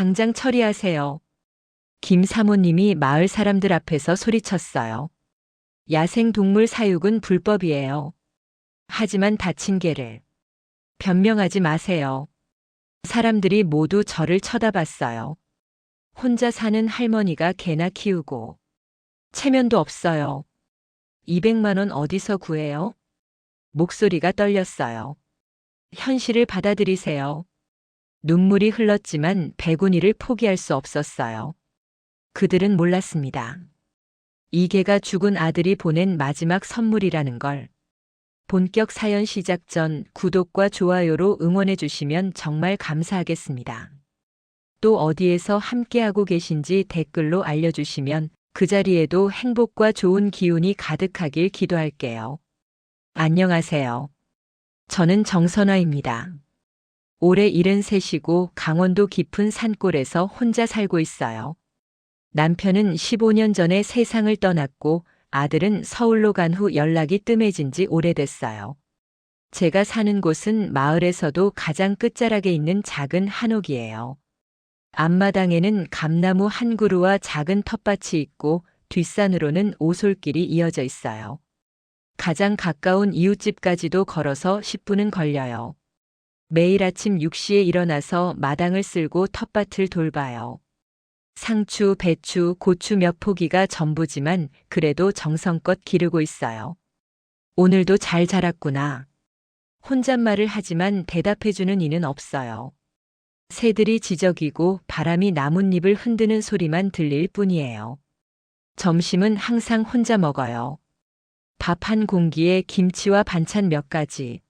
당장 처리하세요. 김 사모님이 마을 사람들 앞에서 소리쳤어요. 야생동물 사육은 불법이에요. 하지만 다친 개를 변명하지 마세요. 사람들이 모두 저를 쳐다봤어요. 혼자 사는 할머니가 개나 키우고 체면도 없어요. 200만 원 어디서 구해요? 목소리가 떨렸어요. 현실을 받아들이세요. 눈물이 흘렀지만 백운이를 포기할 수 없었어요. 그들은 몰랐습니다. 이 개가 죽은 아들이 보낸 마지막 선물이라는 걸. 본격 사연 시작 전 구독과 좋아요로 응원해 주시면 정말 감사하겠습니다. 또 어디에서 함께하고 계신지 댓글로 알려주시면 그 자리에도 행복과 좋은 기운이 가득하길 기도할게요. 안녕하세요. 저는 정선화입니다. 올해 73이고 강원도 깊은 산골에서 혼자 살고 있어요. 남편은 15년 전에 세상을 떠났고 아들은 서울로 간 후 연락이 뜸해진 지 오래됐어요. 제가 사는 곳은 마을에서도 가장 끝자락에 있는 작은 한옥이에요. 앞마당에는 감나무 한 그루와 작은 텃밭이 있고 뒷산으로는 오솔길이 이어져 있어요. 가장 가까운 이웃집까지도 걸어서 10분은 걸려요. 매일 아침 6시에 일어나서 마당을 쓸고 텃밭을 돌봐요. 상추, 배추, 고추 몇 포기가 전부지만 그래도 정성껏 기르고 있어요. 오늘도 잘 자랐구나. 혼잣말을 하지만 대답해주는 이는 없어요. 새들이 지저귀고 바람이 나뭇잎을 흔드는 소리만 들릴 뿐이에요. 점심은 항상 혼자 먹어요. 밥 한 공기에 김치와 반찬 몇 가지.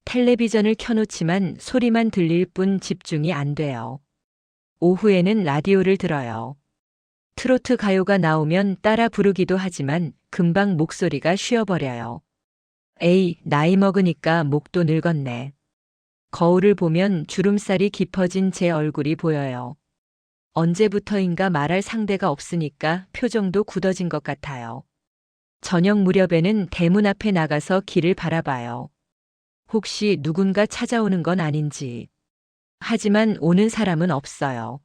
텔레비전을 켜놓지만 소리만 들릴 뿐 집중이 안 돼요. 오후에는 라디오를 들어요. 트로트 가요가 나오면 따라 부르기도 하지만 금방 목소리가 쉬어버려요. 에이, 나이 먹으니까 목도 늙었네. 거울을 보면 주름살이 깊어진 제 얼굴이 보여요. 언제부터인가 말할 상대가 없으니까 표정도 굳어진 것 같아요. 저녁 무렵에는 대문 앞에 나가서 길을 바라봐요. 혹시 누군가 찾아오는 건 아닌지. 하지만 오는 사람은 없어요.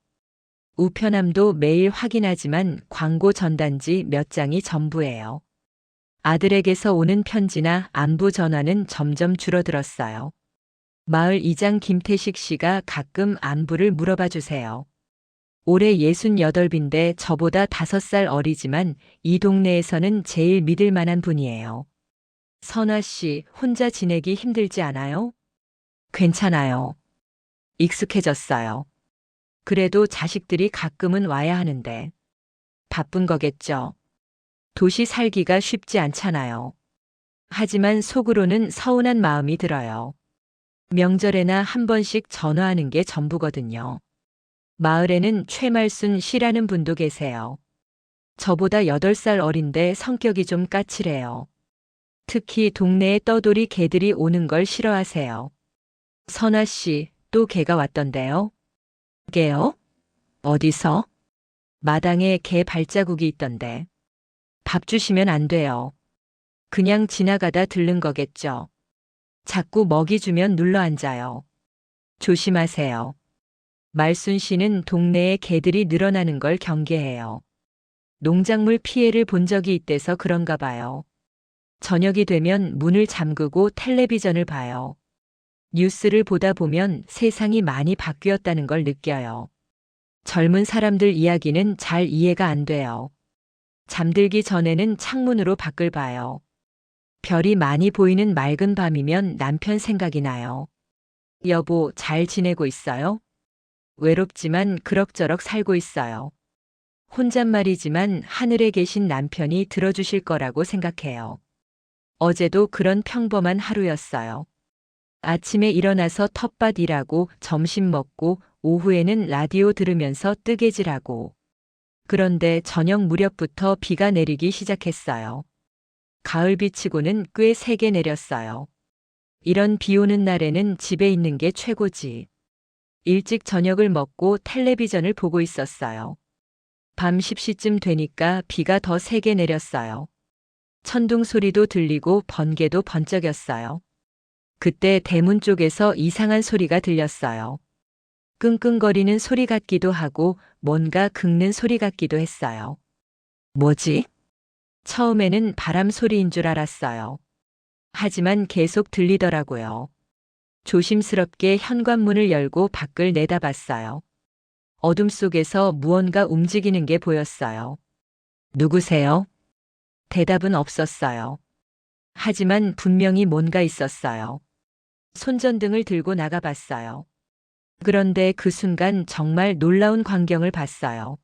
우편함도 매일 확인하지만 광고 전단지 몇 장이 전부예요. 아들에게서 오는 편지나 안부 전화는 점점 줄어들었어요. 마을 이장 김태식 씨가 가끔 안부를 물어봐 주세요. 올해 68인데 저보다 5살 어리지만 이 동네에서는 제일 믿을 만한 분이에요. 선화 씨, 혼자 지내기 힘들지 않아요? 괜찮아요. 익숙해졌어요. 그래도 자식들이 가끔은 와야 하는데. 바쁜 거겠죠. 도시 살기가 쉽지 않잖아요. 하지만 속으로는 서운한 마음이 들어요. 명절에나 한 번씩 전화하는 게 전부거든요. 마을에는 최말순 씨라는 분도 계세요. 저보다 8살 어린데 성격이 좀 까칠해요. 특히 동네에 떠돌이 개들이 오는 걸 싫어하세요. 선아 씨, 또 개가 왔던데요? 개요? 어디서? 마당에 개 발자국이 있던데. 밥 주시면 안 돼요. 그냥 지나가다 들른 거겠죠. 자꾸 먹이 주면 눌러 앉아요. 조심하세요. 말순 씨는 동네에 개들이 늘어나는 걸 경계해요. 농작물 피해를 본 적이 있대서 그런가 봐요. 저녁이 되면 문을 잠그고 텔레비전을 봐요. 뉴스를 보다 보면 세상이 많이 바뀌었다는 걸 느껴요. 젊은 사람들 이야기는 잘 이해가 안 돼요. 잠들기 전에는 창문으로 밖을 봐요. 별이 많이 보이는 맑은 밤이면 남편 생각이 나요. 여보, 잘 지내고 있어요? 외롭지만 그럭저럭 살고 있어요. 혼잣말이지만 하늘에 계신 남편이 들어주실 거라고 생각해요. 어제도 그런 평범한 하루였어요. 아침에 일어나서 텃밭 일하고 점심 먹고 오후에는 라디오 들으면서 뜨개질하고. 그런데 저녁 무렵부터 비가 내리기 시작했어요. 가을비치고는 꽤 세게 내렸어요. 이런 비 오는 날에는 집에 있는 게 최고지. 일찍 저녁을 먹고 텔레비전을 보고 있었어요. 밤 10시쯤 되니까 비가 더 세게 내렸어요. 천둥 소리도 들리고 번개도 번쩍였어요. 그때 대문 쪽에서 이상한 소리가 들렸어요. 끙끙거리는 소리 같기도 하고 뭔가 긁는 소리 같기도 했어요. 뭐지? 처음에는 바람 소리인 줄 알았어요. 하지만 계속 들리더라고요. 조심스럽게 현관문을 열고 밖을 내다봤어요. 어둠 속에서 무언가 움직이는 게 보였어요. 누구세요? 대답은 없었어요. 하지만 분명히 뭔가 있었어요. 손전등을 들고 나가봤어요. 그런데 그 순간 정말 놀라운 광경을 봤어요.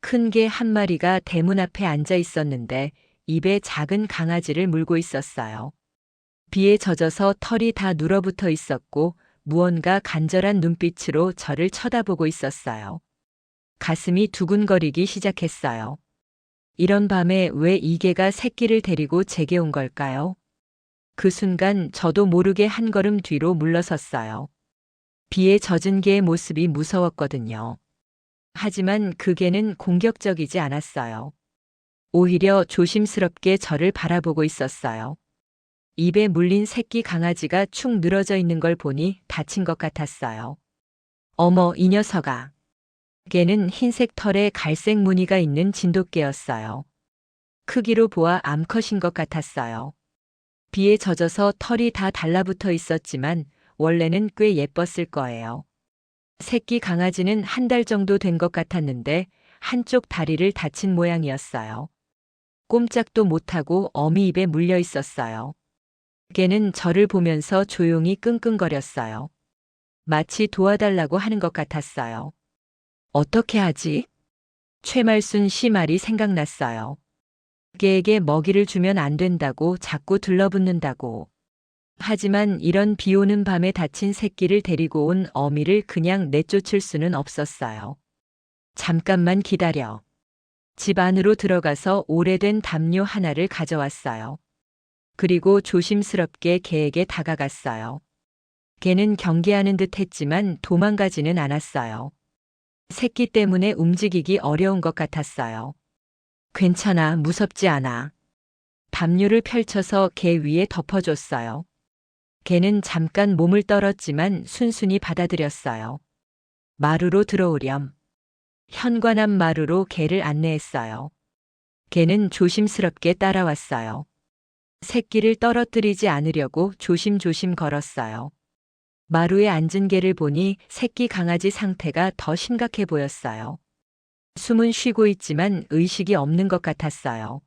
큰 개 한 마리가 대문 앞에 앉아 있었는데 입에 작은 강아지를 물고 있었어요. 비에 젖어서 털이 다 눌어붙어 있었고 무언가 간절한 눈빛으로 저를 쳐다보고 있었어요. 가슴이 두근거리기 시작했어요. 이런 밤에 왜 이 개가 새끼를 데리고 제게 온 걸까요? 그 순간 저도 모르게 한 걸음 뒤로 물러섰어요. 비에 젖은 개의 모습이 무서웠거든요. 하지만 그 개는 공격적이지 않았어요. 오히려 조심스럽게 저를 바라보고 있었어요. 입에 물린 새끼 강아지가 축 늘어져 있는 걸 보니 다친 것 같았어요. 어머, 이 녀석아. 개는 흰색 털에 갈색 무늬가 있는 진돗개였어요. 크기로 보아 암컷인 것 같았어요. 비에 젖어서 털이 다 달라붙어 있었지만 원래는 꽤 예뻤을 거예요. 새끼 강아지는 한 달 정도 된 것 같았는데 한쪽 다리를 다친 모양이었어요. 꼼짝도 못하고 어미 입에 물려 있었어요. 개는 저를 보면서 조용히 끙끙거렸어요. 마치 도와달라고 하는 것 같았어요. 어떻게 하지? 최말순 씨 말이 생각났어요. 개에게 먹이를 주면 안 된다고 자꾸 들러붙는다고. 하지만 이런 비 오는 밤에 다친 새끼를 데리고 온 어미를 그냥 내쫓을 수는 없었어요. 잠깐만 기다려. 집 안으로 들어가서 오래된 담요 하나를 가져왔어요. 그리고 조심스럽게 개에게 다가갔어요. 개는 경계하는 듯 했지만 도망가지는 않았어요. 새끼 때문에 움직이기 어려운 것 같았어요. 괜찮아, 무섭지 않아. 담요를 펼쳐서 개 위에 덮어줬어요. 개는 잠깐 몸을 떨었지만 순순히 받아들였어요. 마루로 들어오렴. 현관 앞 마루로 개를 안내했어요. 개는 조심스럽게 따라왔어요. 새끼를 떨어뜨리지 않으려고 조심조심 걸었어요. 마루에 앉은 개를 보니 새끼 강아지 상태가 더 심각해 보였어요. 숨은 쉬고 있지만 의식이 없는 것 같았어요.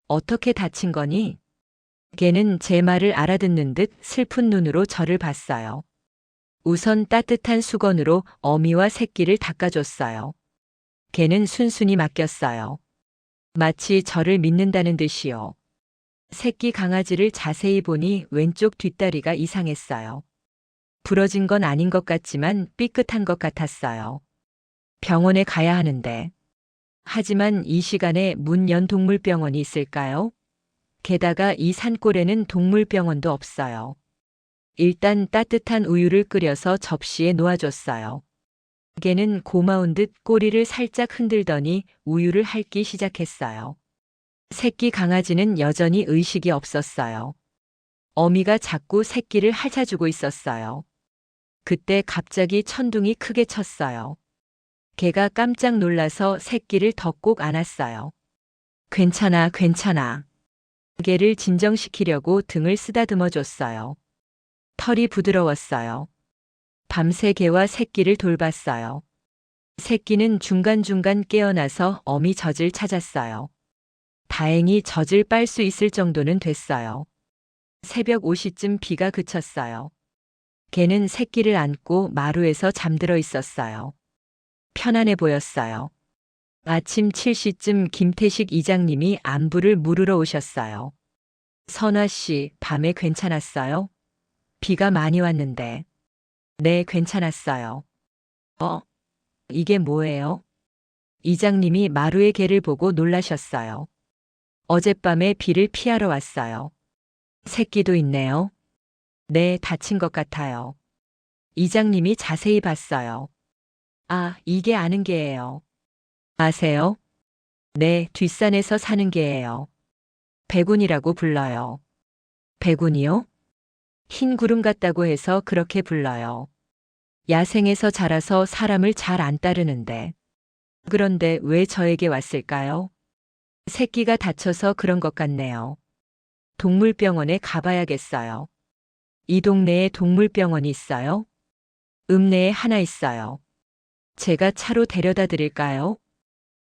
어떻게 다친 거니? 개는 제 말을 알아듣는 듯 슬픈 눈으로 저를 봤어요. 우선 따뜻한 수건으로 어미와 새끼를 닦아줬어요. 개는 순순히 맡겼어요. 마치 저를 믿는다는 듯이요. 새끼 강아지를 자세히 보니 왼쪽 뒷다리가 이상했어요. 부러진 건 아닌 것 같지만 삐끗한 것 같았어요. 병원에 가야 하는데. 하지만 이 시간에 문 연 동물병원이 있을까요? 게다가 이 산골에는 동물병원도 없어요. 일단 따뜻한 우유를 끓여서 접시에 놓아줬어요. 개는 고마운 듯 꼬리를 살짝 흔들더니 우유를 핥기 시작했어요. 새끼 강아지는 여전히 의식이 없었어요. 어미가 자꾸 새끼를 핥아주고 있었어요. 그때 갑자기 천둥이 크게 쳤어요. 개가 깜짝 놀라서 새끼를 더 꼭 안았어요. 괜찮아, 괜찮아. 개를 진정시키려고 등을 쓰다듬어 줬어요. 털이 부드러웠어요. 밤새 개와 새끼를 돌봤어요. 새끼는 중간중간 깨어나서 어미 젖을 찾았어요. 다행히 젖을 빨 수 있을 정도는 됐어요. 새벽 5시쯤 비가 그쳤어요. 개는 새끼를 안고 마루에서 잠들어 있었어요. 편안해 보였어요. 아침 7시쯤 김태식 이장님이 안부를 물으러 오셨어요. 선화 씨, 밤에 괜찮았어요? 비가 많이 왔는데. 네, 괜찮았어요. 이게 뭐예요? 이장님이 마루의 개를 보고 놀라셨어요. 어젯밤에 비를 피하러 왔어요. 새끼도 있네요. 네, 다친 것 같아요. 이장님이 자세히 봤어요. 아, 이게 아는 개예요. 아세요? 네, 뒷산에서 사는 개예요. 백운이라고 불러요. 백운이요? 흰 구름 같다고 해서 그렇게 불러요. 야생에서 자라서 사람을 잘 안 따르는데. 그런데 왜 저에게 왔을까요? 새끼가 다쳐서 그런 것 같네요. 동물병원에 가봐야겠어요. 이 동네에 동물병원이 있어요? 읍내에 하나 있어요. 제가 차로 데려다 드릴까요?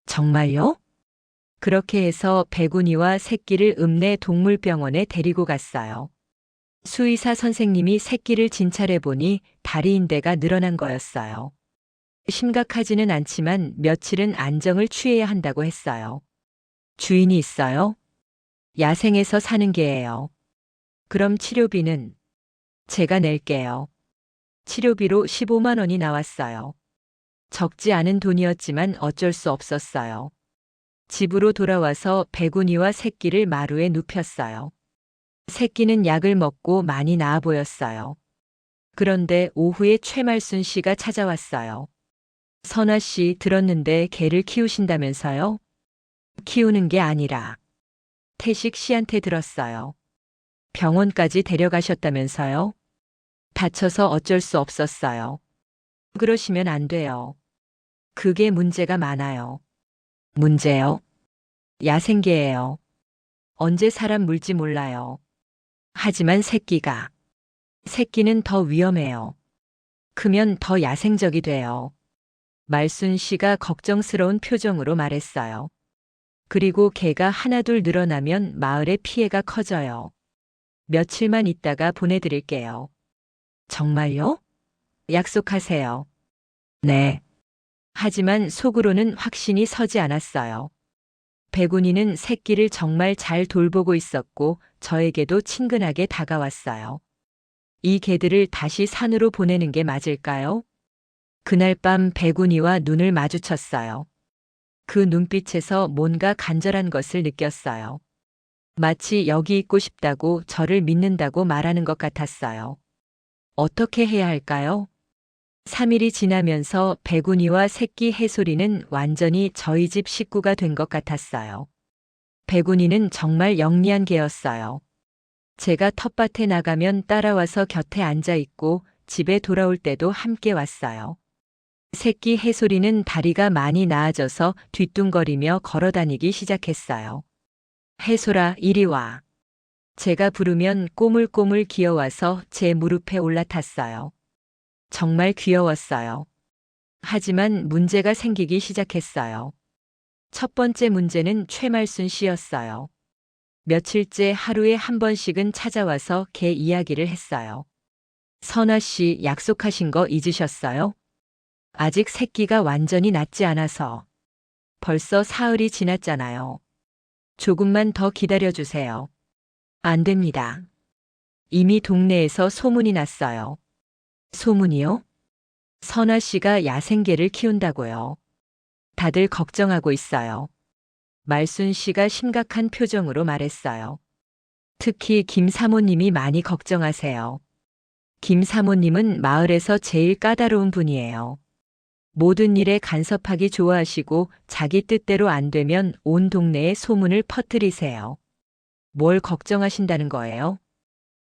정말요? 그렇게 해서 백운이와 새끼를 읍내 동물병원에 데리고 갔어요. 수의사 선생님이 새끼를 진찰해 보니 다리 인대가 늘어난 거였어요. 심각하지는 않지만 며칠은 안정을 취해야 한다고 했어요. 주인이 있어요? 야생에서 사는 개예요. 그럼 치료비는 제가 낼게요. 치료비로 15만 원이 나왔어요. 적지 않은 돈이었지만 어쩔 수 없었어요. 집으로 돌아와서 백운이와 새끼를 마루에 눕혔어요. 새끼는 약을 먹고 많이 나아 보였어요. 그런데 오후에 최말순 씨가 찾아왔어요. 선아 씨 들었는데 개를 키우신다면서요? 키우는 게 아니라 태식 씨한테 들었어요. 병원까지 데려가셨다면서요? 다쳐서 어쩔 수 없었어요. 그러시면 안 돼요. 그게 문제가 많아요. 문제요? 야생개예요. 언제 사람 물지 몰라요. 하지만 새끼는 더 위험해요. 크면 더 야생적이 돼요. 말순 씨가 걱정스러운 표정으로 말했어요. 그리고 개가 하나둘 늘어나면 마을의 피해가 커져요. 며칠만 있다가 보내드릴게요. 정말요? 약속하세요. 네. 하지만 속으로는 확신이 서지 않았어요. 백운이는 새끼를 정말 잘 돌보고 있었고 저에게도 친근하게 다가왔어요. 이 개들을 다시 산으로 보내는 게 맞을까요? 그날 밤 백운이와 눈을 마주쳤어요. 그 눈빛에서 뭔가 간절한 것을 느꼈어요. 마치 여기 있고 싶다고 저를 믿는다고 말하는 것 같았어요. 어떻게 해야 할까요? 3일이 지나면서 백운이와 새끼 해솔이는 완전히 저희 집 식구가 된 것 같았어요. 백운이는 정말 영리한 개였어요. 제가 텃밭에 나가면 따라와서 곁에 앉아 있고 집에 돌아올 때도 함께 왔어요. 새끼 해솔이는 다리가 많이 나아져서 뒤뚱거리며 걸어다니기 시작했어요. 해솔아, 이리 와. 제가 부르면 꼬물꼬물 기어와서 제 무릎에 올라탔어요. 정말 귀여웠어요. 하지만 문제가 생기기 시작했어요. 첫 번째 문제는 최말순 씨였어요. 며칠째 하루에 한 번씩은 찾아와서 개 이야기를 했어요. 선아 씨 약속하신 거 잊으셨어요? 아직 새끼가 완전히 낫지 않아서. 벌써 사흘이 지났잖아요. 조금만 더 기다려주세요. 안 됩니다. 이미 동네에서 소문이 났어요. 소문이요? 선아 씨가 야생개를 키운다고요. 다들 걱정하고 있어요. 말순 씨가 심각한 표정으로 말했어요. 특히 김 사모님이 많이 걱정하세요. 김 사모님은 마을에서 제일 까다로운 분이에요. 모든 일에 간섭하기 좋아하시고 자기 뜻대로 안 되면 온 동네에 소문을 퍼뜨리세요. 뭘 걱정하신다는 거예요?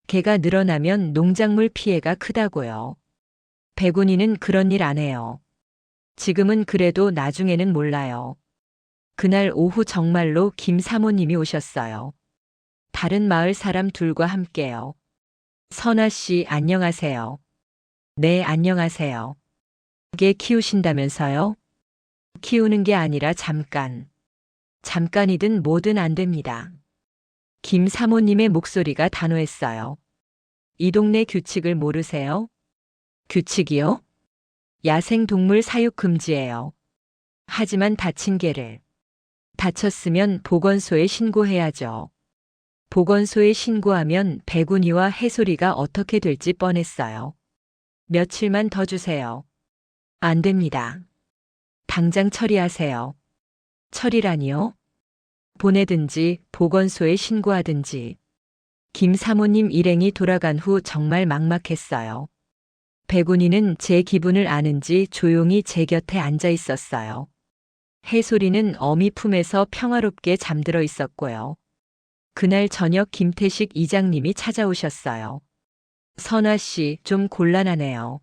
개가 늘어나면 농작물 피해가 크다고요. 백운이는 그런 일 안 해요. 지금은 그래도 나중에는 몰라요. 그날 오후 정말로 김 사모님이 오셨어요. 다른 마을 사람 둘과 함께요. 선아 씨 안녕하세요. 네, 안녕하세요. 개 키우신다면서요? 키우는 게 아니라 잠깐. 잠깐이든 뭐든 안 됩니다. 김 사모님의 목소리가 단호했어요. 이 동네 규칙을 모르세요? 규칙이요? 야생동물 사육 금지예요. 하지만 다친 개를 다쳤으면 보건소에 신고해야죠. 보건소에 신고하면 백운이와 해솔이가 어떻게 될지 뻔했어요. 며칠만 더 주세요. 안 됩니다. 당장 처리하세요. 처리라니요? 보내든지 보건소에 신고하든지. 김 사모님 일행이 돌아간 후 정말 막막했어요. 백운이는 제 기분을 아는지 조용히 제 곁에 앉아 있었어요. 해솔이는 어미 품에서 평화롭게 잠들어 있었고요. 그날 저녁 김태식 이장님이 찾아오셨어요. 선아 씨, 좀 곤란하네요.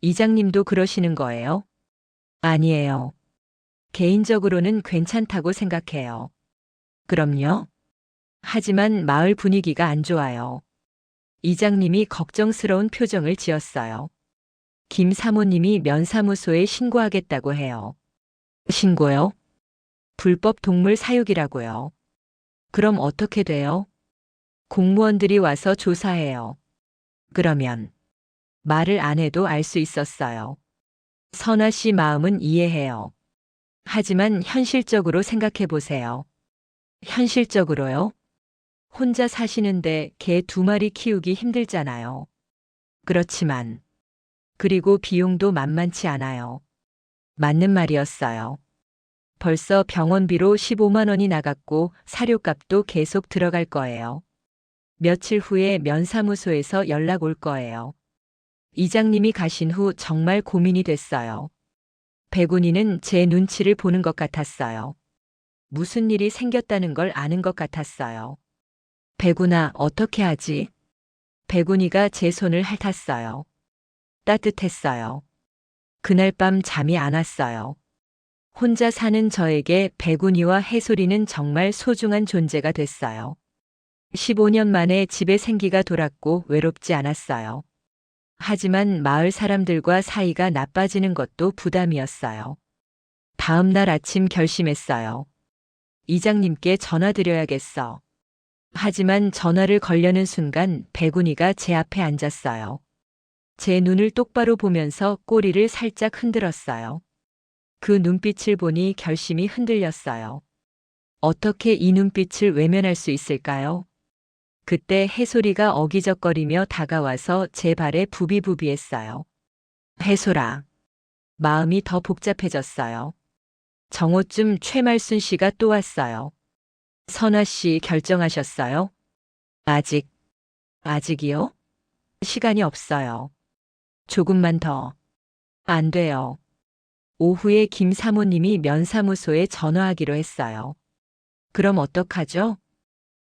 이장님도 그러시는 거예요? 아니에요. 개인적으로는 괜찮다고 생각해요. 그럼요. 하지만 마을 분위기가 안 좋아요. 이장님이 걱정스러운 표정을 지었어요. 김 사모님이 면사무소에 신고하겠다고 해요. 신고요? 불법 동물 사육이라고요. 그럼 어떻게 돼요? 공무원들이 와서 조사해요. 그러면 말을 안 해도 알 수 있었어요. 선아 씨 마음은 이해해요. 하지만 현실적으로 생각해 보세요. 현실적으로요? 혼자 사시는데 개 2마리 키우기 힘들잖아요. 그렇지만, 그리고 비용도 만만치 않아요. 맞는 말이었어요. 벌써 병원비로 15만 원이 나갔고 사료값도 계속 들어갈 거예요. 며칠 후에 면사무소에서 연락 올 거예요. 이장님이 가신 후 정말 고민이 됐어요. 백운이는 제 눈치를 보는 것 같았어요. 무슨 일이 생겼다는 걸 아는 것 같았어요. 백운아, 어떻게 하지? 백운이가 제 손을 핥았어요. 따뜻했어요. 그날 밤 잠이 안 왔어요. 혼자 사는 저에게 백운이와 해솔이는 정말 소중한 존재가 됐어요. 15년 만에 집에 생기가 돌았고 외롭지 않았어요. 하지만 마을 사람들과 사이가 나빠지는 것도 부담이었어요. 다음 날 아침 결심했어요. 이장님께 전화드려야겠어. 하지만 전화를 걸려는 순간 백운이가 제 앞에 앉았어요. 제 눈을 똑바로 보면서 꼬리를 살짝 흔들었어요. 그 눈빛을 보니 결심이 흔들렸어요. 어떻게 이 눈빛을 외면할 수 있을까요? 그때 해솔이가 어기적거리며 다가와서 제 발에 부비부비했어요. 해솔아. 마음이 더 복잡해졌어요. 정오쯤 최말순 씨가 또 왔어요. 선아 씨 결정하셨어요? 아직이요? 시간이 없어요. 조금만 더. 안 돼요. 오후에 김 사모님이 면사무소에 전화하기로 했어요. 그럼 어떡하죠?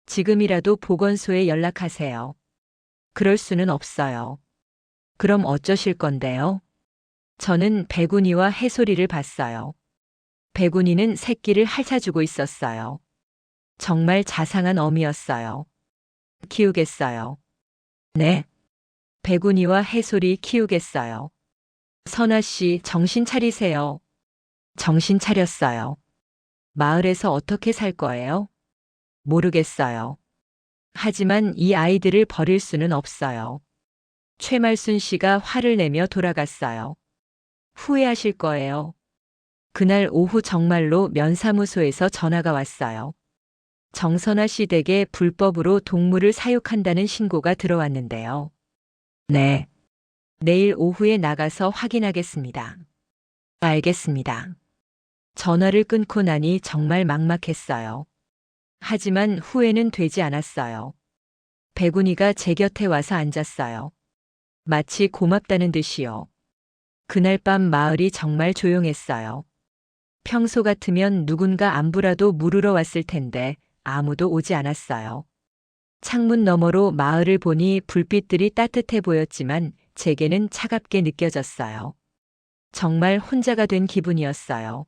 지금이라도 보건소에 연락하세요. 그럴 수는 없어요. 그럼 어쩌실 건데요? 저는 백운이와 해솔이를 봤어요. 백운이는 새끼를 핥아주고 있었어요. 정말 자상한 어미였어요. 키우겠어요. 네. 백운이와 해솔이 키우겠어요. 선아 씨, 정신 차리세요. 정신 차렸어요. 마을에서 어떻게 살 거예요? 모르겠어요. 하지만 이 아이들을 버릴 수는 없어요. 최말순 씨가 화를 내며 돌아갔어요. 후회하실 거예요. 그날 오후 정말로 면사무소에서 전화가 왔어요. 정선아 씨 댁에 불법으로 동물을 사육한다는 신고가 들어왔는데요. 네. 내일 오후에 나가서 확인하겠습니다. 알겠습니다. 전화를 끊고 나니 정말 막막했어요. 하지만 후회는 되지 않았어요. 백운이가 제 곁에 와서 앉았어요. 마치 고맙다는 듯이요. 그날 밤 마을이 정말 조용했어요. 평소 같으면 누군가 안부라도 물으러 왔을 텐데 아무도 오지 않았어요. 창문 너머로 마을을 보니 불빛들이 따뜻해 보였지만 제게는 차갑게 느껴졌어요. 정말 혼자가 된 기분이었어요.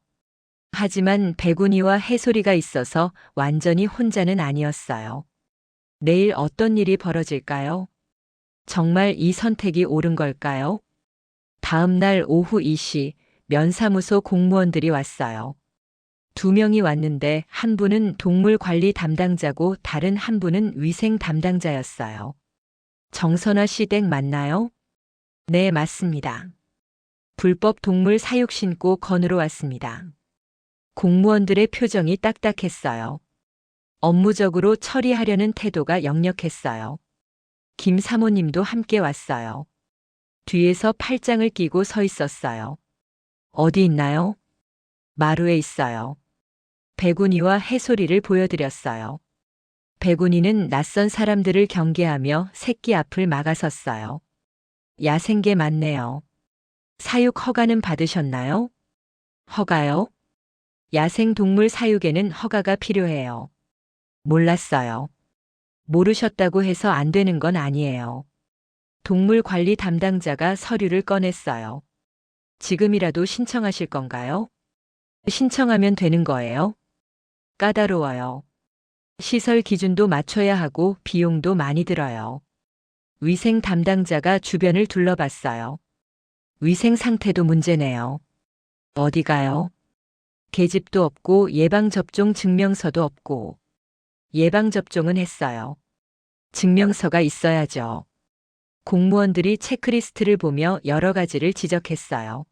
하지만 백운이와 해솔이가 있어서 완전히 혼자는 아니었어요. 내일 어떤 일이 벌어질까요? 정말 이 선택이 옳은 걸까요? 다음 날 오후 2시 면사무소 공무원들이 왔어요. 2명이 왔는데 한 분은 동물 관리 담당자고 다른 한 분은 위생 담당자였어요. 정선아 씨 댁 맞나요? 네, 맞습니다. 불법 동물 사육 신고 건으로 왔습니다. 공무원들의 표정이 딱딱했어요. 업무적으로 처리하려는 태도가 역력했어요. 김 사모님도 함께 왔어요. 뒤에서 팔짱을 끼고 서 있었어요. 어디 있나요? 마루에 있어요. 백운이와 해솔이를 보여드렸어요. 백운이는 낯선 사람들을 경계하며 새끼 앞을 막아섰어요. 야생개 맞네요. 사육 허가는 받으셨나요? 허가요? 야생동물 사육에는 허가가 필요해요. 몰랐어요. 모르셨다고 해서 안 되는 건 아니에요. 동물관리 담당자가 서류를 꺼냈어요. 지금이라도 신청하실 건가요? 신청하면 되는 거예요? 까다로워요. 시설 기준도 맞춰야 하고 비용도 많이 들어요. 위생 담당자가 주변을 둘러봤어요. 위생 상태도 문제네요. 어디가요? 계집도 없고 예방접종 증명서도 없고. 예방접종은 했어요. 증명서가 있어야죠. 공무원들이 체크리스트를 보며 여러 가지를 지적했어요.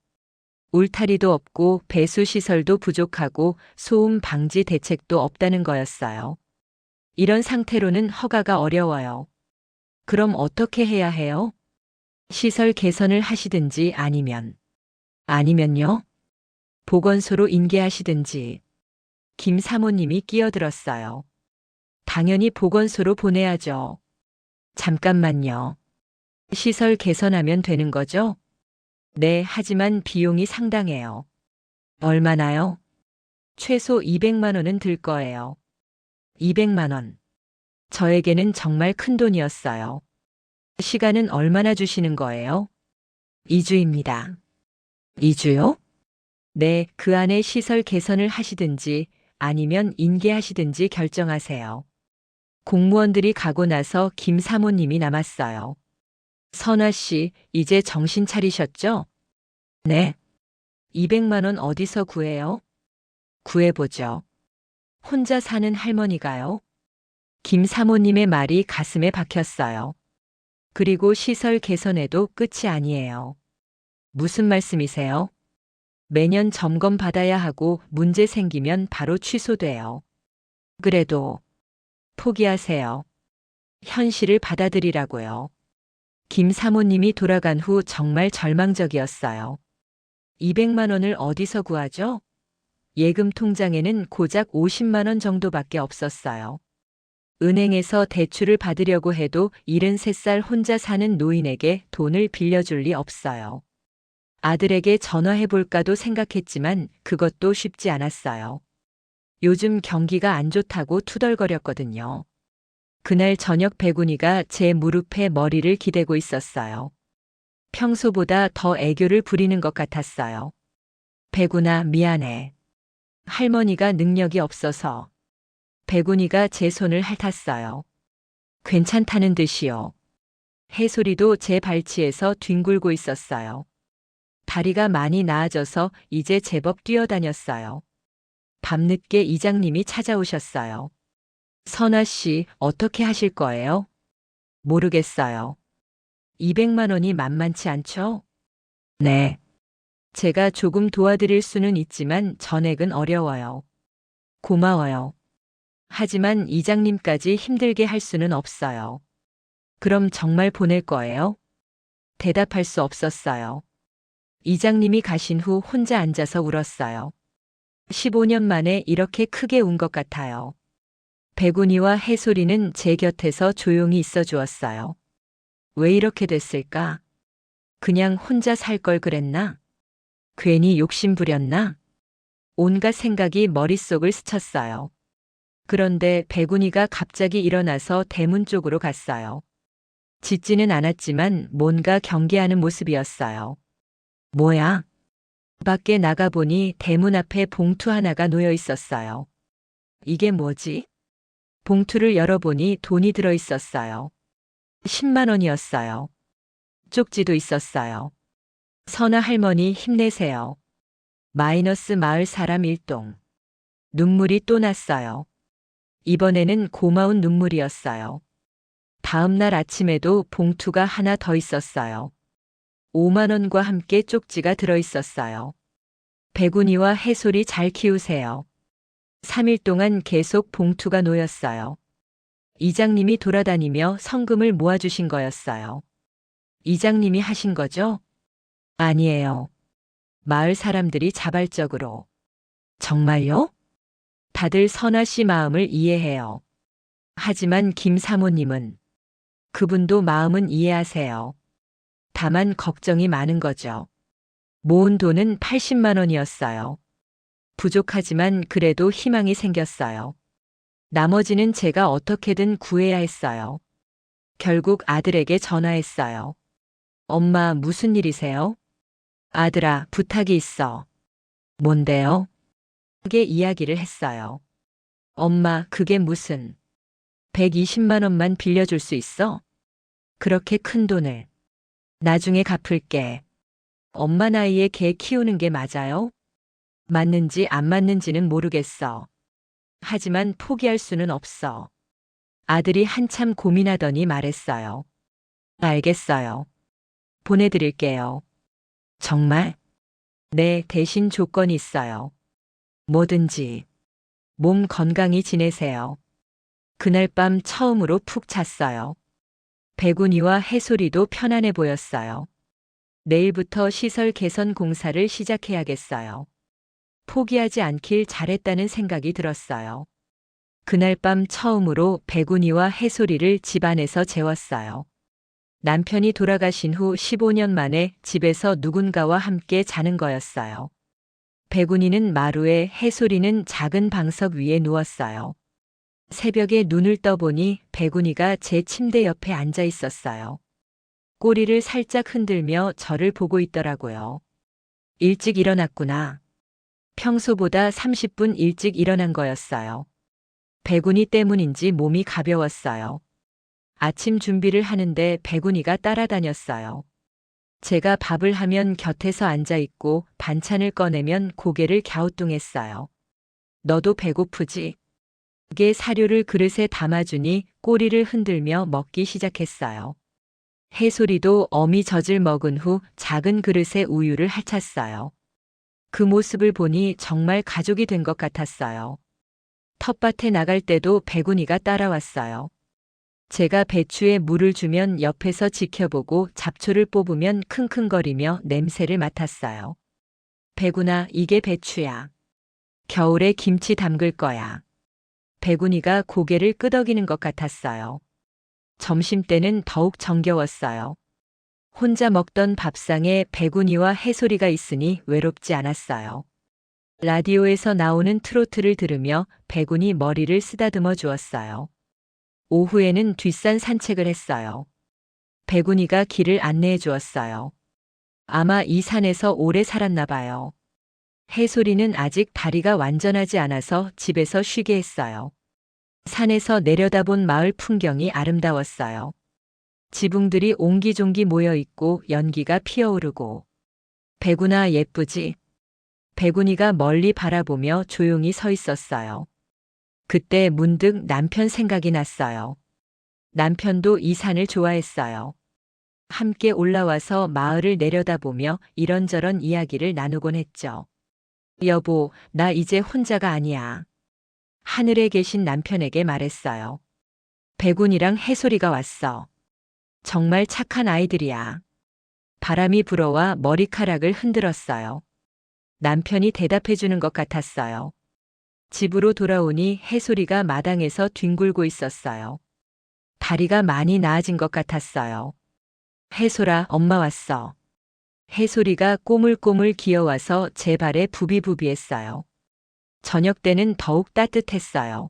울타리도 없고 배수시설도 부족하고 소음 방지 대책도 없다는 거였어요. 이런 상태로는 허가가 어려워요. 그럼 어떻게 해야 해요? 시설 개선을 하시든지 아니면요? 보건소로 인계하시든지. 김 사모님이 끼어들었어요. 당연히 보건소로 보내야죠. 잠깐만요. 시설 개선하면 되는 거죠? 네, 하지만 비용이 상당해요. 얼마나요? 최소 200만 원은 들 거예요. 200만 원. 저에게는 정말 큰 돈이었어요. 시간은 얼마나 주시는 거예요? 2주입니다. 2주요? 네, 그 안에 시설 개선을 하시든지 아니면 인계하시든지 결정하세요. 공무원들이 가고 나서 김 사모님이 남았어요. 선아 씨, 이제 정신 차리셨죠? 네. 200만 원 어디서 구해요? 구해보죠. 혼자 사는 할머니가요? 김 사모님의 말이 가슴에 박혔어요. 그리고 시설 개선에도 끝이 아니에요. 무슨 말씀이세요? 매년 점검 받아야 하고 문제 생기면 바로 취소돼요. 그래도 포기하세요. 현실을 받아들이라고요. 김 사모님이 돌아간 후 정말 절망적이었어요. 200만 원을 어디서 구하죠? 예금 통장에는 고작 50만 원 정도밖에 없었어요. 은행에서 대출을 받으려고 해도 73살 혼자 사는 노인에게 돈을 빌려줄 리 없어요. 아들에게 전화해볼까도 생각했지만 그것도 쉽지 않았어요. 요즘 경기가 안 좋다고 투덜거렸거든요. 그날 저녁 백운이가 제 무릎에 머리를 기대고 있었어요. 평소보다 더 애교를 부리는 것 같았어요. 백운아, 미안해. 할머니가 능력이 없어서. 백운이가 제 손을 핥았어요. 괜찮다는 듯이요. 해솔이도 제 발치에서 뒹굴고 있었어요. 다리가 많이 나아져서 이제 제법 뛰어다녔어요. 밤늦게 이장님이 찾아오셨어요. 선아 씨, 어떻게 하실 거예요? 모르겠어요. 200만 원이 만만치 않죠? 네. 제가 조금 도와드릴 수는 있지만 전액은 어려워요. 고마워요. 하지만 이장님까지 힘들게 할 수는 없어요. 그럼 정말 보낼 거예요? 대답할 수 없었어요. 이장님이 가신 후 혼자 앉아서 울었어요. 15년 만에 이렇게 크게 운 것 같아요. 백운이와 해솔이는 제 곁에서 조용히 있어 주었어요. 왜 이렇게 됐을까? 그냥 혼자 살 걸 그랬나? 괜히 욕심 부렸나? 온갖 생각이 머릿속을 스쳤어요. 그런데 백운이가 갑자기 일어나서 대문 쪽으로 갔어요. 짖지는 않았지만 뭔가 경계하는 모습이었어요. 뭐야? 밖에 나가보니 대문 앞에 봉투 하나가 놓여 있었어요. 이게 뭐지? 봉투를 열어보니 돈이 들어 있었어요. 10만 원이었어요. 쪽지도 있었어요. 선아 할머니 힘내세요. 마이너스 마을 사람 1동. 눈물이 또 났어요. 이번에는 고마운 눈물이었어요. 다음 날 아침에도 봉투가 하나 더 있었어요. 5만 원과 함께 쪽지가 들어 있었어요. 백운이와 해솔이 잘 키우세요. 3일 동안 계속 봉투가 놓였어요. 이장님이 돌아다니며 성금을 모아주신 거였어요. 이장님이 하신 거죠? 아니에요. 마을 사람들이 자발적으로. 정말요? 다들 선아 씨 마음을 이해해요. 하지만 김 사모님은 그분도 마음은 이해하세요. 다만 걱정이 많은 거죠. 모은 돈은 80만 원이었어요. 부족하지만 그래도 희망이 생겼어요. 나머지는 제가 어떻게든 구해야 했어요. 결국 아들에게 전화했어요. 엄마, 무슨 일이세요? 아들아, 부탁이 있어. 뭔데요? 크게 이야기를 했어요. 엄마, 그게 무슨 120만 원만 빌려줄 수 있어? 그렇게 큰 돈을. 나중에 갚을게. 엄마 나이에 개 키우는 게 맞아요? 맞는지 안 맞는지는 모르겠어. 하지만 포기할 수는 없어. 아들이 한참 고민하더니 말했어요. 알겠어요. 보내드릴게요. 정말? 네, 대신 조건이 있어요. 뭐든지. 몸 건강히 지내세요. 그날 밤 처음으로 푹 잤어요. 백운이와 해솔이도 편안해 보였어요. 내일부터 시설 개선 공사를 시작해야겠어요. 포기하지 않길 잘했다는 생각이 들었어요. 그날 밤 처음으로 백운이와 해솔이를 집안에서 재웠어요. 남편이 돌아가신 후 15년 만에 집에서 누군가와 함께 자는 거였어요. 백운이는 마루에, 해솔이는 작은 방석 위에 누웠어요. 새벽에 눈을 떠보니 백운이가 제 침대 옆에 앉아 있었어요. 꼬리를 살짝 흔들며 저를 보고 있더라고요. 일찍 일어났구나. 평소보다 30분 일찍 일어난 거였어요. 백운이 때문인지 몸이 가벼웠어요. 아침 준비를 하는데 백운이가 따라다녔어요. 제가 밥을 하면 곁에서 앉아 있고 반찬을 꺼내면 고개를 갸우뚱했어요. 너도 배고프지? 그게 사료를 그릇에 담아주니 꼬리를 흔들며 먹기 시작했어요. 해솔이도 어미젖을 먹은 후 작은 그릇에 우유를 핥았어요. 그 모습을 보니 정말 가족이 된 것 같았어요. 텃밭에 나갈 때도 백운이가 따라왔어요. 제가 배추에 물을 주면 옆에서 지켜보고 잡초를 뽑으면 킁킁거리며 냄새를 맡았어요. 백운아, 이게 배추야. 겨울에 김치 담글 거야. 백운이가 고개를 끄덕이는 것 같았어요. 점심때는 더욱 정겨웠어요. 혼자 먹던 밥상에 백운이와 해솔이가 있으니 외롭지 않았어요. 라디오에서 나오는 트로트를 들으며 백운이 머리를 쓰다듬어 주었어요. 오후에는 뒷산 산책을 했어요. 백운이가 길을 안내해 주었어요. 아마 이 산에서 오래 살았나 봐요. 해솔이는 아직 다리가 완전하지 않아서 집에서 쉬게 했어요. 산에서 내려다본 마을 풍경이 아름다웠어요. 지붕들이 옹기종기 모여 있고 연기가 피어오르고. 백운아, 예쁘지? 백운이가 멀리 바라보며 조용히 서 있었어요. 그때 문득 남편 생각이 났어요. 남편도 이 산을 좋아했어요. 함께 올라와서 마을을 내려다보며 이런저런 이야기를 나누곤 했죠. 여보, 나 이제 혼자가 아니야. 하늘에 계신 남편에게 말했어요. 백운이랑 해솔이가 왔어. 정말 착한 아이들이야. 바람이 불어와 머리카락을 흔들었어요. 남편이 대답해 주는 것 같았어요. 집으로 돌아오니 해솔이가 마당에서 뒹굴고 있었어요. 다리가 많이 나아진 것 같았어요. 해솔아, 엄마 왔어. 해솔이가 꼬물꼬물 기어와서 제 발에 부비부비했어요. 저녁 때는 더욱 따뜻했어요.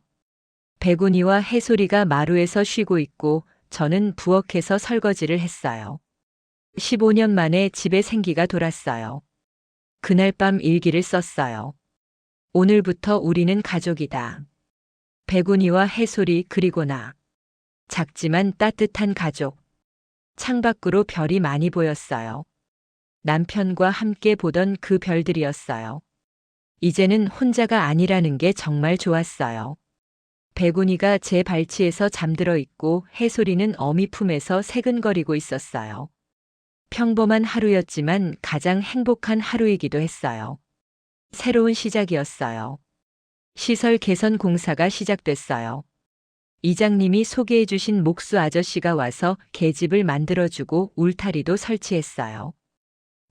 백운이와 해솔이가 마루에서 쉬고 있고 저는 부엌에서 설거지를 했어요. 15년 만에 집에 생기가 돌았어요. 그날 밤 일기를 썼어요. 오늘부터 우리는 가족이다. 백운이와 해솔이 그리고 나. 작지만 따뜻한 가족. 창밖으로 별이 많이 보였어요. 남편과 함께 보던 그 별들이었어요. 이제는 혼자가 아니라는 게 정말 좋았어요. 백운이가 제 발치에서 잠들어 있고 해솔이는 어미 품에서 새근거리고 있었어요. 평범한 하루였지만 가장 행복한 하루이기도 했어요. 새로운 시작이었어요. 시설 개선 공사가 시작됐어요. 이장님이 소개해 주신 목수 아저씨가 와서 계집을 만들어주고 울타리도 설치했어요.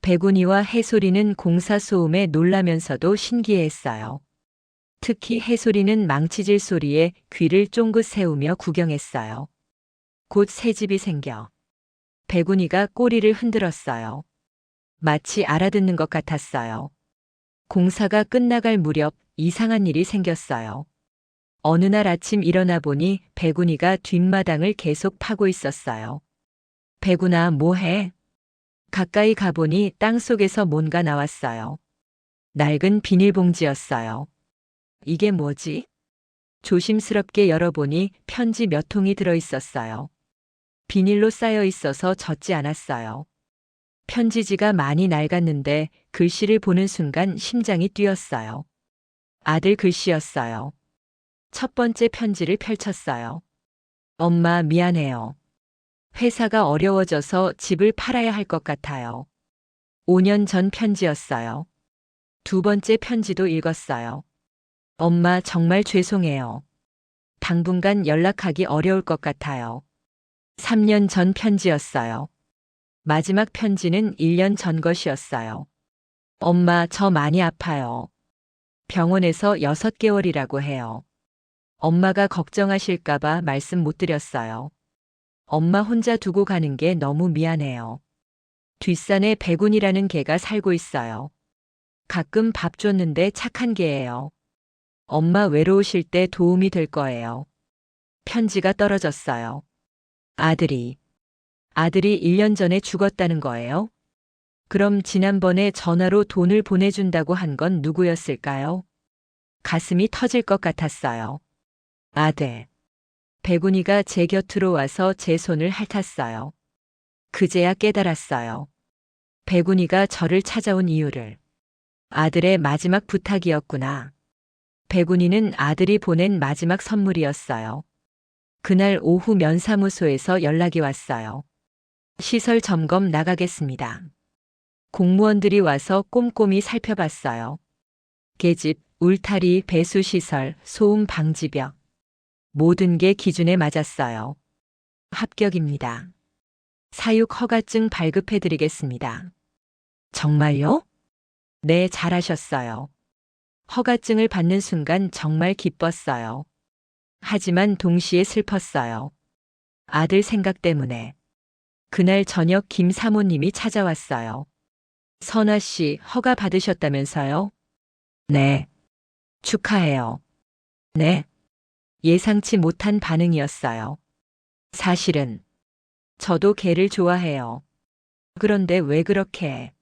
백운이와 해솔이는 공사 소음에 놀라면서도 신기해했어요. 특히 해솔이는 망치질 소리에 귀를 쫑긋 세우며 구경했어요. 곧 새 집이 생겨. 백운이가 꼬리를 흔들었어요. 마치 알아듣는 것 같았어요. 공사가 끝나갈 무렵 이상한 일이 생겼어요. 어느 날 아침 일어나 보니 백운이가 뒷마당을 계속 파고 있었어요. 백운아, 뭐해? 가까이 가보니 땅속에서 뭔가 나왔어요. 낡은 비닐봉지였어요. 이게 뭐지? 조심스럽게 열어보니 편지 몇 통이 들어 있었어요. 비닐로 쌓여 있어서 젖지 않았어요. 편지지가 많이 낡았는데 글씨를 보는 순간 심장이 뛰었어요. 아들 글씨였어요. 첫 번째 편지를 펼쳤어요. 엄마 미안해요. 회사가 어려워져서 집을 팔아야 할 것 같아요. 5년 전 편지였어요. 두 번째 편지도 읽었어요. 엄마 정말 죄송해요. 당분간 연락하기 어려울 것 같아요. 3년 전 편지였어요. 마지막 편지는 1년 전 것이었어요. 엄마 저 많이 아파요. 병원에서 6개월이라고 해요. 엄마가 걱정하실까봐 말씀 못 드렸어요. 엄마 혼자 두고 가는 게 너무 미안해요. 뒷산에 백운이라는 개가 살고 있어요. 가끔 밥 줬는데 착한 개예요. 엄마 외로우실 때 도움이 될 거예요. 편지가 떨어졌어요. 아들이 1년 전에 죽었다는 거예요? 그럼 지난번에 전화로 돈을 보내준다고 한 건 누구였을까요? 가슴이 터질 것 같았어요. 아들. 백운이가 제 곁으로 와서 제 손을 핥았어요. 그제야 깨달았어요. 백운이가 저를 찾아온 이유를. 아들의 마지막 부탁이었구나. 백운이는 아들이 보낸 마지막 선물이었어요. 그날 오후 면사무소에서 연락이 왔어요. 시설 점검 나가겠습니다. 공무원들이 와서 꼼꼼히 살펴봤어요. 계집, 울타리, 배수시설, 소음 방지벽. 모든 게 기준에 맞았어요. 합격입니다. 사육 허가증 발급해드리겠습니다. 정말요? 네, 잘하셨어요. 허가증을 받는 순간 정말 기뻤어요. 하지만 동시에 슬펐어요. 아들 생각 때문에. 그날 저녁 김 사모님이 찾아왔어요. 선아 씨, 허가 받으셨다면서요? 네. 축하해요. 네. 예상치 못한 반응이었어요. 사실은 저도 개를 좋아해요. 그런데 왜 그렇게?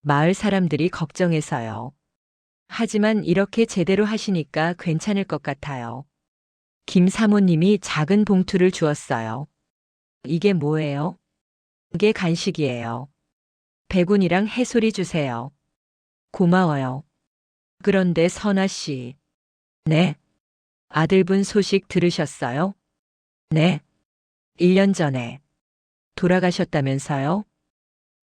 마을 사람들이 걱정해서요. 하지만 이렇게 제대로 하시니까 괜찮을 것 같아요. 김 사모님이 작은 봉투를 주었어요. 이게 뭐예요? 이게 간식이에요. 백운이랑 해소리 주세요. 고마워요. 그런데 선아 씨. 네. 아들분 소식 들으셨어요? 네. 1년 전에 돌아가셨다면서요?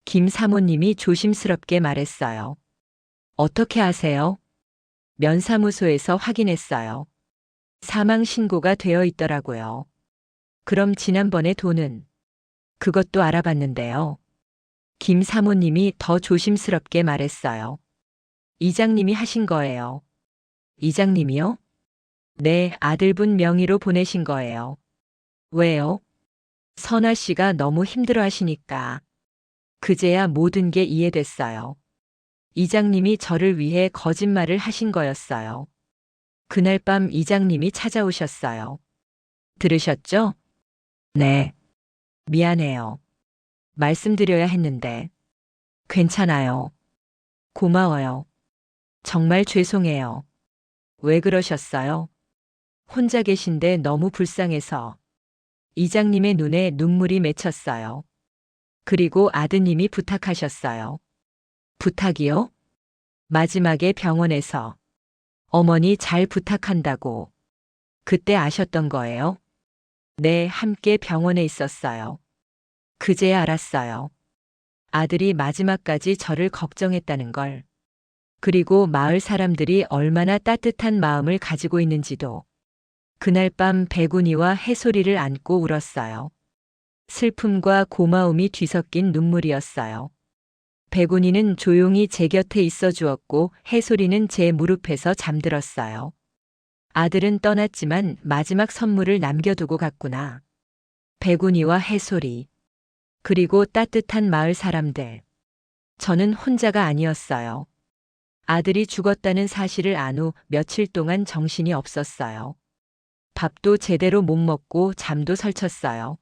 김 사모님이 조심스럽게 말했어요. 어떻게 아세요? 면사무소에서 확인했어요. 사망 신고가 되어 있더라고요. 그럼 지난번에 돈은? 그것도 알아봤는데요. 김 사모님이 더 조심스럽게 말했어요. 이장님이 하신 거예요. 이장님이요? 네, 아들분 명의로 보내신 거예요. 왜요? 선아 씨가 너무 힘들어 하시니까. 그제야 모든 게 이해됐어요. 이장님이 저를 위해 거짓말을 하신 거였어요. 그날 밤 이장님이 찾아오셨어요. 들으셨죠? 네. 미안해요. 말씀드려야 했는데. 괜찮아요. 고마워요. 정말 죄송해요. 왜 그러셨어요? 혼자 계신데 너무 불쌍해서. 이장님의 눈에 눈물이 맺혔어요. 그리고 아드님이 부탁하셨어요. 부탁이요? 마지막에 병원에서. 어머니 잘 부탁한다고. 그때 아셨던 거예요? 네, 함께 병원에 있었어요. 그제야 알았어요. 아들이 마지막까지 저를 걱정했다는 걸. 그리고 마을 사람들이 얼마나 따뜻한 마음을 가지고 있는지도. 그날 밤 백운이와 해소리를 안고 울었어요. 슬픔과 고마움이 뒤섞인 눈물이었어요. 백운이는 조용히 제 곁에 있어 주었고 해소리는 제 무릎에서 잠들었어요. 아들은 떠났지만 마지막 선물을 남겨두고 갔구나. 백운이와 해소리. 그리고 따뜻한 마을 사람들. 저는 혼자가 아니었어요. 아들이 죽었다는 사실을 안 후 며칠 동안 정신이 없었어요. 밥도 제대로 못 먹고 잠도 설쳤어요.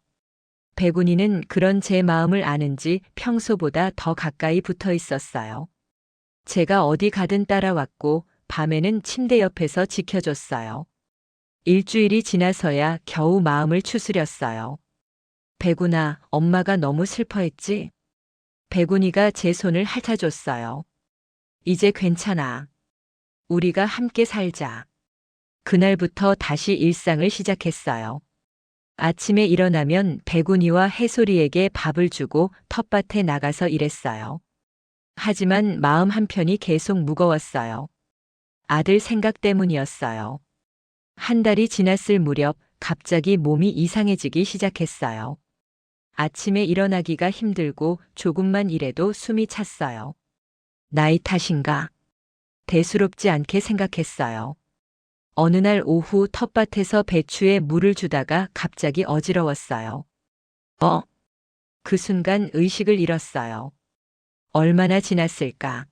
백운이는 그런 제 마음을 아는지 평소보다 더 가까이 붙어 있었어요. 제가 어디 가든 따라왔고 밤에는 침대 옆에서 지켜줬어요. 일주일이 지나서야 겨우 마음을 추스렸어요. 백운아, 엄마가 너무 슬퍼했지? 백운이가 제 손을 핥아줬어요. 이제 괜찮아. 우리가 함께 살자. 그날부터 다시 일상을 시작했어요. 아침에 일어나면 백운이와 해솔이에게 밥을 주고 텃밭에 나가서 일했어요. 하지만 마음 한편이 계속 무거웠어요. 아들 생각 때문이었어요. 한 달이 지났을 무렵 갑자기 몸이 이상해지기 시작했어요. 아침에 일어나기가 힘들고 조금만 일해도 숨이 찼어요. 나이 탓인가? 대수롭지 않게 생각했어요. 어느 날 오후 텃밭에서 배추에 물을 주다가 갑자기 어지러웠어요. 그 순간 의식을 잃었어요. 얼마나 지났을까?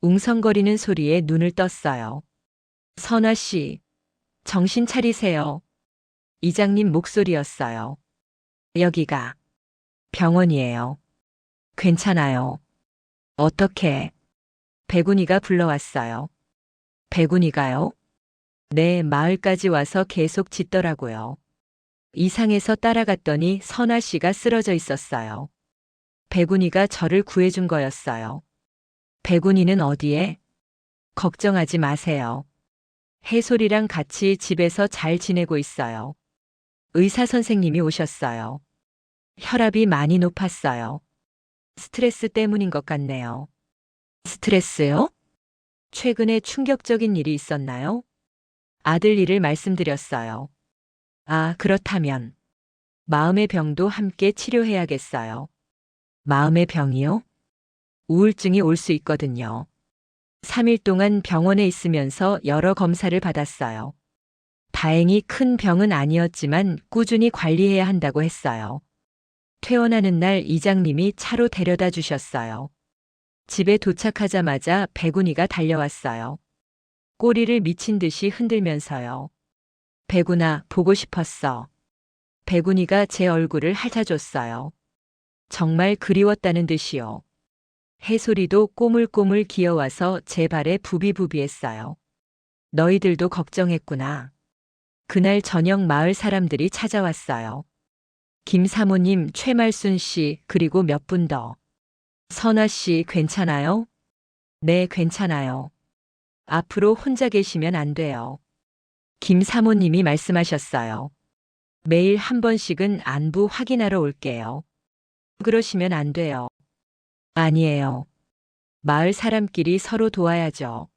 웅성거리는 소리에 눈을 떴어요. 선아 씨, 정신 차리세요. 이장님 목소리였어요. 여기가 병원이에요. 괜찮아요. 어떻게? 백운이가 불러왔어요. 백운이가요? 네, 마을까지 와서 계속 짖더라고요. 이상해서 따라갔더니 선아 씨가 쓰러져 있었어요. 백운이가 저를 구해준 거였어요. 백운이는 어디에? 걱정하지 마세요. 해솔이랑 같이 집에서 잘 지내고 있어요. 의사 선생님이 오셨어요. 혈압이 많이 높았어요. 스트레스 때문인 것 같네요. 스트레스요? 최근에 충격적인 일이 있었나요? 아들 일을 말씀드렸어요. 아, 그렇다면 마음의 병도 함께 치료해야겠어요. 마음의 병이요? 우울증이 올 수 있거든요. 3일 동안 병원에 있으면서 여러 검사를 받았어요. 다행히 큰 병은 아니었지만 꾸준히 관리해야 한다고 했어요. 퇴원하는 날 이장님이 차로 데려다 주셨어요. 집에 도착하자마자 백운이가 달려왔어요. 꼬리를 미친 듯이 흔들면서요. 백운아, 보고 싶었어. 백운이가 제 얼굴을 핥아줬어요. 정말 그리웠다는 듯이요. 해솔이도 꼬물꼬물 기어와서 제 발에 부비부비했어요. 너희들도 걱정했구나. 그날 저녁 마을 사람들이 찾아왔어요. 김 사모님, 최말순 씨, 그리고 몇 분 더. 선아 씨, 괜찮아요? 네, 괜찮아요. 앞으로 혼자 계시면 안 돼요. 김 사모님이 말씀하셨어요. 매일 한 번씩은 안부 확인하러 올게요. 그러시면 안 돼요. 아니에요. 마을 사람끼리 서로 도와야죠.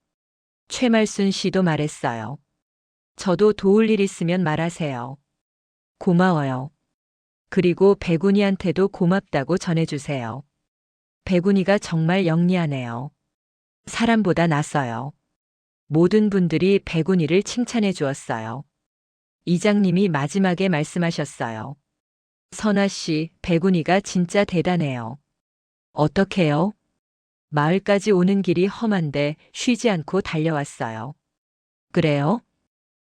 최말순 씨도 말했어요. 저도 도울 일 있으면 말하세요. 고마워요. 그리고 백운이한테도 고맙다고 전해주세요. 백운이가 정말 영리하네요. 사람보다 낫어요. 모든 분들이 백운이를 칭찬해 주었어요. 이장님이 마지막에 말씀하셨어요. 선아 씨, 백운이가 진짜 대단해요. 어떻게요? 마을까지 오는 길이 험한데 쉬지 않고 달려왔어요. 그래요?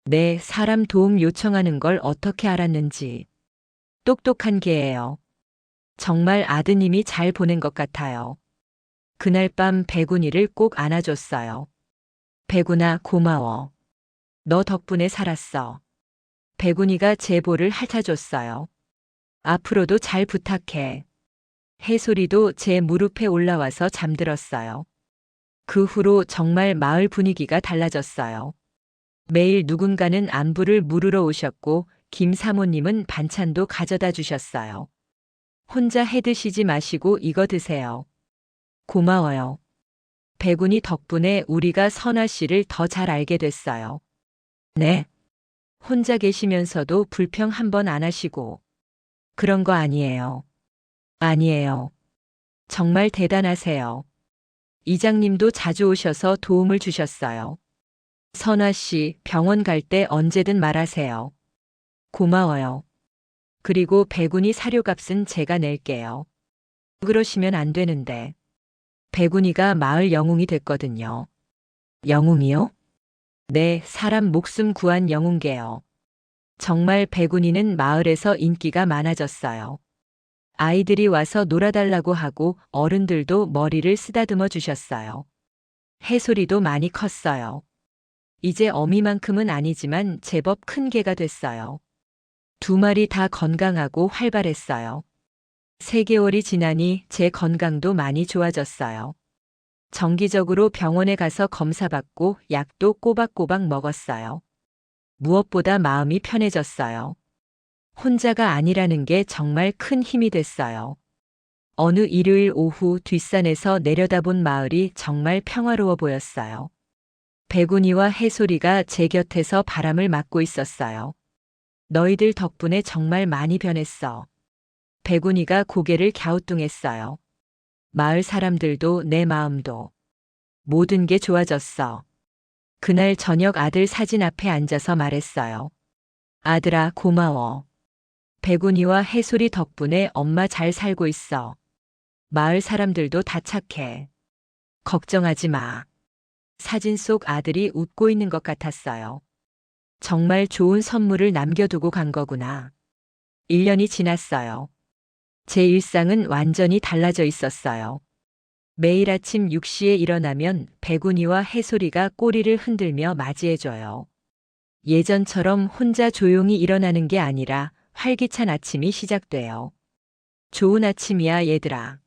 네, 사람 도움 요청하는 걸 어떻게 알았는지. 똑똑한 개예요. 정말 아드님이 잘 보낸 것 같아요. 그날 밤 백운이를 꼭 안아줬어요. 백운아, 고마워. 너 덕분에 살았어. 백운이가 제 볼을 핥아줬어요. 앞으로도 잘 부탁해. 해솔이도 제 무릎에 올라와서 잠들었어요. 그 후로 정말 마을 분위기가 달라졌어요. 매일 누군가는 안부를 물으러 오셨고 김 사모님은 반찬도 가져다 주셨어요. 혼자 해 드시지 마시고 이거 드세요. 고마워요. 백운이 덕분에 우리가 선아 씨를 더 잘 알게 됐어요. 네. 혼자 계시면서도 불평 한 번 안 하시고. 그런 거 아니에요. 아니에요. 정말 대단하세요. 이장님도 자주 오셔서 도움을 주셨어요. 선아 씨, 병원 갈 때 언제든 말하세요. 고마워요. 그리고 백운이 사료값은 제가 낼게요. 그러시면 안 되는데. 백운이가 마을 영웅이 됐거든요. 영웅이요? 네, 사람 목숨 구한 영웅개요. 정말 백운이는 마을에서 인기가 많아졌어요. 아이들이 와서 놀아달라고 하고 어른들도 머리를 쓰다듬어 주셨어요. 해솔이도 많이 컸어요. 이제 어미만큼은 아니지만 제법 큰 개가 됐어요. 두 마리 다 건강하고 활발했어요. 3개월이 지나니 제 건강도 많이 좋아졌어요. 정기적으로 병원에 가서 검사받고 약도 꼬박꼬박 먹었어요. 무엇보다 마음이 편해졌어요. 혼자가 아니라는 게 정말 큰 힘이 됐어요. 어느 일요일 오후 뒷산에서 내려다본 마을이 정말 평화로워 보였어요. 백운이와 해솔이가 제 곁에서 바람을 맞고 있었어요. 너희들 덕분에 정말 많이 변했어. 백운이가 고개를 갸우뚱했어요. 마을 사람들도 내 마음도 모든 게 좋아졌어. 그날 저녁 아들 사진 앞에 앉아서 말했어요. 아들아, 고마워. 백운이와 해솔이 덕분에 엄마 잘 살고 있어. 마을 사람들도 다 착해. 걱정하지 마. 사진 속 아들이 웃고 있는 것 같았어요. 정말 좋은 선물을 남겨두고 간 거구나. 1년이 지났어요. 제 일상은 완전히 달라져 있었어요. 매일 아침 6시에 일어나면 백운이와 해솔이가 꼬리를 흔들며 맞이해줘요. 예전처럼 혼자 조용히 일어나는 게 아니라 활기찬 아침이 시작돼요. 좋은 아침이야, 얘들아.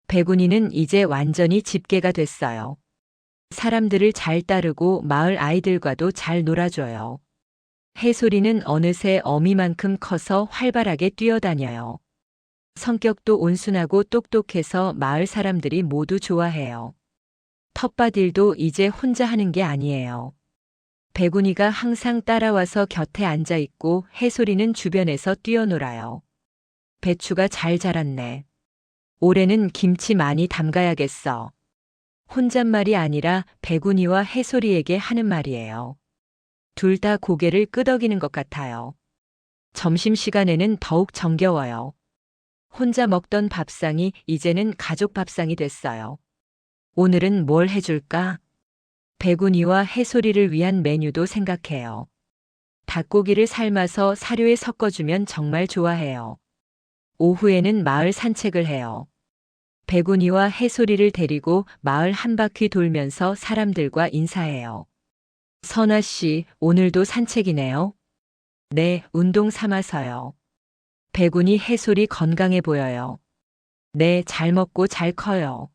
백운이는 이제 완전히 집게가 됐어요. 사람들을 잘 따르고 마을 아이들과도 잘 놀아줘요. 해솔이는 어느새 어미만큼 커서 활발하게 뛰어다녀요. 성격도 온순하고 똑똑해서 마을 사람들이 모두 좋아해요. 텃밭일도 이제 혼자 하는 게 아니에요. 백운이가 항상 따라와서 곁에 앉아 있고 해솔이는 주변에서 뛰어놀아요. 배추가 잘 자랐네. 올해는 김치 많이 담가야겠어. 혼잣말이 아니라 백운이와 해솔이에게 하는 말이에요. 둘 다 고개를 끄덕이는 것 같아요. 점심시간에는 더욱 정겨워요. 혼자 먹던 밥상이 이제는 가족 밥상이 됐어요. 오늘은 뭘 해줄까? 백운이와 해솔이를 위한 메뉴도 생각해요. 닭고기를 삶아서 사료에 섞어주면 정말 좋아해요. 오후에는 마을 산책을 해요. 백운이와 해솔이를 데리고 마을 한 바퀴 돌면서 사람들과 인사해요. 선아 씨, 오늘도 산책이네요. 네, 운동 삼아서요. 백운이 해솔이 건강해 보여요. 네, 잘 먹고 잘 커요.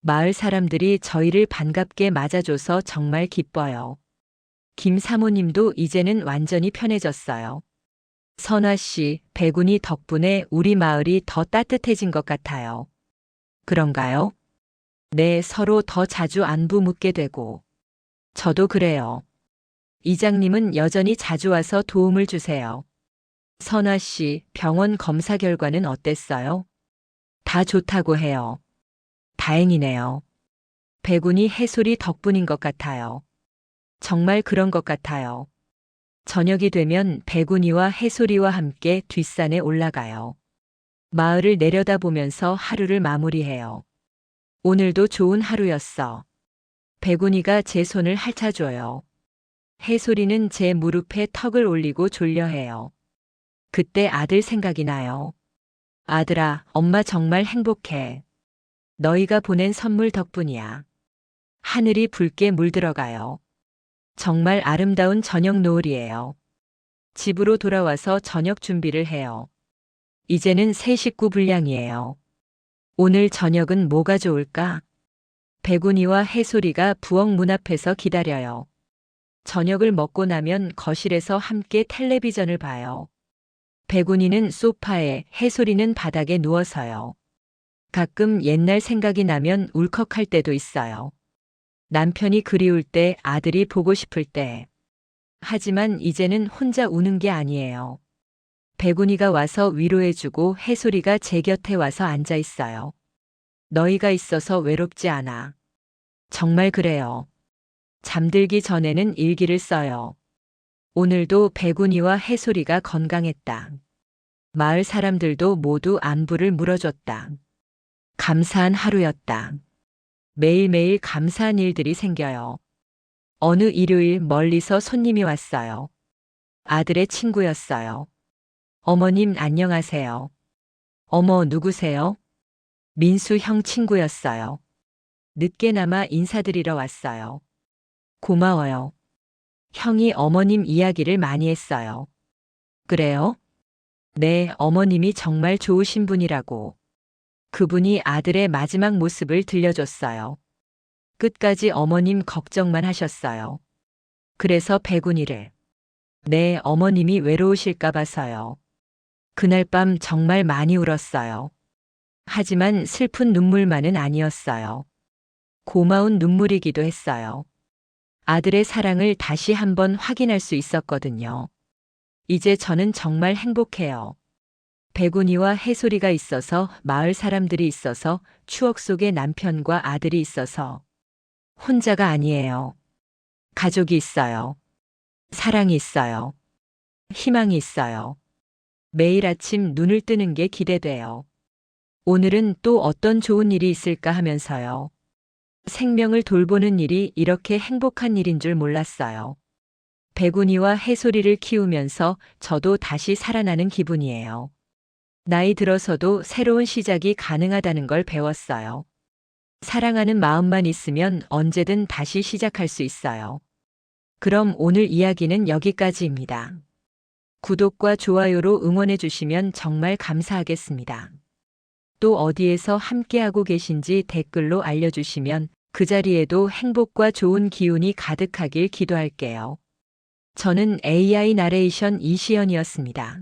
마을 사람들이 저희를 반갑게 맞아줘서 정말 기뻐요. 김 사모님도 이제는 완전히 편해졌어요. 선아 씨, 백운이 덕분에 우리 마을이 더 따뜻해진 것 같아요. 그런가요? 네, 서로 더 자주 안부 묻게 되고. 저도 그래요. 이장님은 여전히 자주 와서 도움을 주세요. 선아 씨, 병원 검사 결과는 어땠어요? 다 좋다고 해요. 다행이네요. 백운이 해솔이 덕분인 것 같아요. 정말 그런 것 같아요. 저녁이 되면 백운이와 해솔이와 함께 뒷산에 올라가요. 마을을 내려다보면서 하루를 마무리해요. 오늘도 좋은 하루였어. 백운이가 제 손을 핥아줘요. 해솔이는 제 무릎에 턱을 올리고 졸려해요. 그때 아들 생각이 나요. 아들아, 엄마 정말 행복해. 너희가 보낸 선물 덕분이야. 하늘이 붉게 물들어가요. 정말 아름다운 저녁 노을이에요. 집으로 돌아와서 저녁 준비를 해요. 이제는 새 식구 분량이에요. 오늘 저녁은 뭐가 좋을까? 백운이와 해솔이가 부엌 문 앞에서 기다려요. 저녁을 먹고 나면 거실에서 함께 텔레비전을 봐요. 백운이는 소파에, 해솔이는 바닥에 누워서요. 가끔 옛날 생각이 나면 울컥할 때도 있어요. 남편이 그리울 때, 아들이 보고 싶을 때. 하지만 이제는 혼자 우는 게 아니에요. 백운이가 와서 위로해주고 해솔이가 제 곁에 와서 앉아 있어요. 너희가 있어서 외롭지 않아. 정말 그래요. 잠들기 전에는 일기를 써요. 오늘도 백운이와 해솔이가 건강했다. 마을 사람들도 모두 안부를 물어줬다. 감사한 하루였다. 매일매일 감사한 일들이 생겨요. 어느 일요일 멀리서 손님이 왔어요. 아들의 친구였어요. 어머님 안녕하세요. 어머, 누구세요? 민수 형 친구였어요. 늦게나마 인사드리러 왔어요. 고마워요. 형이 어머님 이야기를 많이 했어요. 그래요? 네, 어머님이 정말 좋으신 분이라고. 그분이 아들의 마지막 모습을 들려줬어요. 끝까지 어머님 걱정만 하셨어요. 그래서 배군이를. 네, 어머님이 외로우실까 봐서요. 그날 밤 정말 많이 울었어요. 하지만 슬픈 눈물만은 아니었어요. 고마운 눈물이기도 했어요. 아들의 사랑을 다시 한번 확인할 수 있었거든요. 이제 저는 정말 행복해요. 배군이와 해솔이가 있어서, 마을 사람들이 있어서, 추억 속에 남편과 아들이 있어서 혼자가 아니에요. 가족이 있어요. 사랑이 있어요. 희망이 있어요. 매일 아침 눈을 뜨는 게 기대돼요. 오늘은 또 어떤 좋은 일이 있을까 하면서요. 생명을 돌보는 일이 이렇게 행복한 일인 줄 몰랐어요. 배군이와 해솔이를 키우면서 저도 다시 살아나는 기분이에요. 나이 들어서도 새로운 시작이 가능하다는 걸 배웠어요. 사랑하는 마음만 있으면 언제든 다시 시작할 수 있어요. 그럼 오늘 이야기는 여기까지입니다. 구독과 좋아요로 응원해 주시면 정말 감사하겠습니다. 또 어디에서 함께하고 계신지 댓글로 알려주시면 그 자리에도 행복과 좋은 기운이 가득하길 기도할게요. 저는 AI 나레이션 이시연이었습니다.